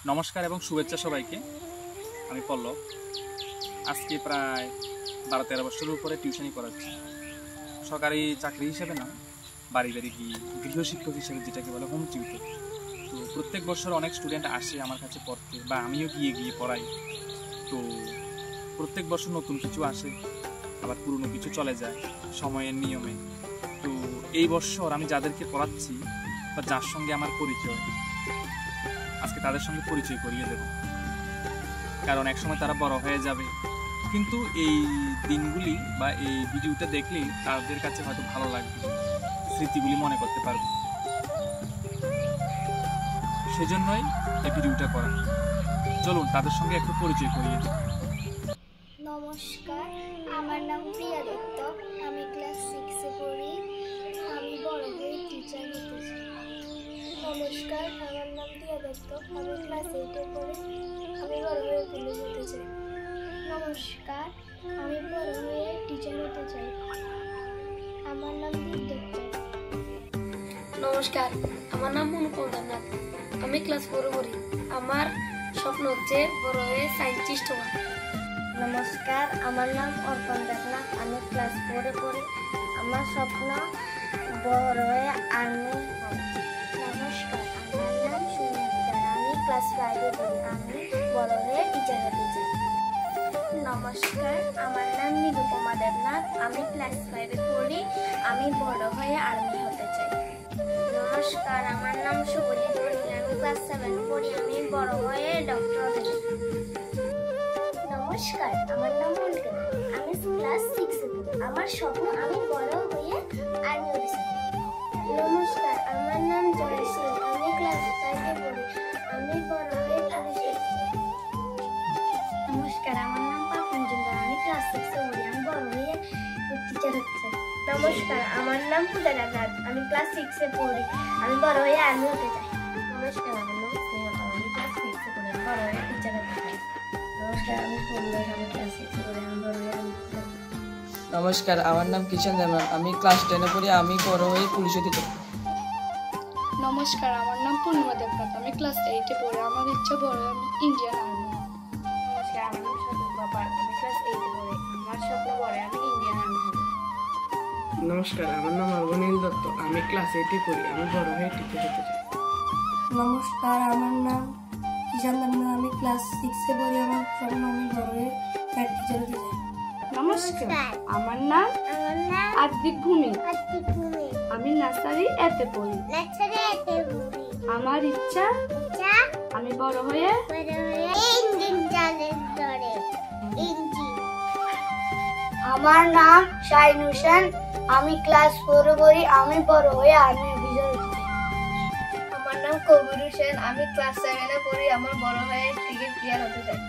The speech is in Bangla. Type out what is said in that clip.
নমস্কার এবং শুভেচ্ছা সবাইকে। আমি পল্লব। আজকে প্রায় 12-13 বছরের উপরে টিউশনি করাচ্ছি। সরকারি চাকরি হিসেবে না, বাড়ি বাড়ি গিয়ে গৃহশিক্ষক হিসেবে, যেটাকে বলে হোম টিউটর। তো প্রত্যেক বছর অনেক স্টুডেন্ট আসে আমার কাছে পড়তে, বা আমিও গিয়ে গিয়ে পড়াই। তো প্রত্যেক বছর নতুন কিছু আসে, আবার পুরনো কিছু চলে যায় সময়ের নিয়মে। তো এই বছর আমি যাদেরকে পড়াচ্ছি বা যার সঙ্গে আমার পরিচয়, আজকে তাদের সঙ্গে পরিচয় করিয়ে দেব। কারণ একসময় তারা বড় হয়ে যাবে, কিন্তু এই দিনগুলি বা এই ভিডিওটা দেখলেই তাদের কাছে হয়তো ভালো লাগবে, স্মৃতিগুলি মনে করতে পারবে। সেজন্যই এই ভিডিওটা করা। চলুন তাদের সঙ্গে একটু পরিচয় করিয়ে দিই। নমস্কার, আমার নাম প্রিয়া দত্ত। আমি ক্লাস 6-এ পড়ি। আমি বড় হয়ে টিচার হতে চাই। নমস্কার, আমার নাম প্রিয়া দত্ত। আমি ক্লাস 8-এ পড়ি। আমি বড় হয়ে পুলিশ হতে চাই। নমস্কার, আমি বড় হয়ে টিচার হতে চাই। আমার নাম দীপ দত্ত। নমস্কার, আমার নাম অনুপম দেবনাথ। আমি ক্লাস 4-এ পড়ি। আমার স্বপ্ন হচ্ছে বড় হয়ে সায়েন্টিস্ট হওয়া। নমস্কার, আমার নাম অর্পণ দেবনাথ। আমি ক্লাস 4-এ পড়ি। আমার স্বপ্ন বড় হয়ে আর্মি হওয়া। নমস্কার, আমার নাম সুমিত্রা। আমি ক্লাস 5-এ পড়ি। আমি বড় হয়ে টিচার হতে চাই। নমস্কার, আমার নাম নিরুপমা দেবনাথ। আমি ক্লাস 5-এ পড়ি। আমি বড় হয়ে আর্মি হতে চাই। নমস্কার, আমার নাম সুবলি ধনী। আমি ক্লাস 7-এ পড়ি। আমি বড় হয়ে ডক্টর হতে চাই। নমস্কার, আমার নাম মনিকা। আমি ক্লাস 6-এ পড়ি। আমার স্বপ্ন আমি বড় হয়ে আর্মি হতে চাই। নমস্কার, আমার নাম জয়শ্রী। আমি ক্লাস 5-এ পড়ি। আমি বড় হয়ে পুলিশ হতে চাই। নমস্কার, আমার নাম পাপঞ্জুন্দা। আমি ক্লাস 6-এ পড়ি। আমি বড় হয়ে টিচার হতে চাই। নমস্কার, আমার নাম পূজা দেবনাথ। আমি ক্লাস 6-এ পড়ি। আমি বড় হয়ে আর্মি হতে চাই। নমস্কার, আমার নাম স্নেহা পাল। আমি ক্লাস 6-এ পড়ি। আমি বড় হয়ে টিচার হতে চাই। নমস্কার, আমি পূর্ণেশ। আমি ক্লাস 6-এ পড়ি। আমি বড় হয়ে আর্মি হতে চাই। নমস্কার, আমার নাম কিষান দেবনাথ। আমি ক্লাস 10-এ পড়ি। আমি বড় হয়ে পুলিশ হতে চাই। নমস্কার, আমার নাম পূর্ণিমা দেবনাথ। আমি ক্লাস 8-এ পড়ি। আমার ইচ্ছা বড় হয়ে আমি ইন্ডিয়ান আর্মি। নমস্কার, আমার নাম সজল বাপার। আমি ক্লাস 8-এ পড়ি। আমার স্বপ্ন বড় হয়ে আমি ইন্ডিয়ান আর্মি হব। নমস্কার, আমার নাম অর্গনীল দত্ত। আমি ক্লাস 8-এ পড়ি। আমি বড় হয়ে টিচার হতে চাই। নমস্কার, আমার নাম কিষান দেবনাথ। আমি ক্লাস 6-এ পড়ি। আমার স্বপ্ন আমি বড় হয়ে টিচার হতে চাই। নমস্কার, আমার নাম আদ্রিক ভূমি। আমি নার্সারি এতে পড়ি। আমার ইচ্ছা আমি বড় হয়ে আমার নাম শাহিন হোসেন। আমি ক্লাস 4-এ পড়ি। আমি বড় হয়ে আর্মি অফিসার হতে চাই। আমার নাম কবির হোসেন। আমি ক্লাস 7-এ পড়ি। আমার বড় হয়ে ক্রিকেট প্লেয়ার হতে চাই।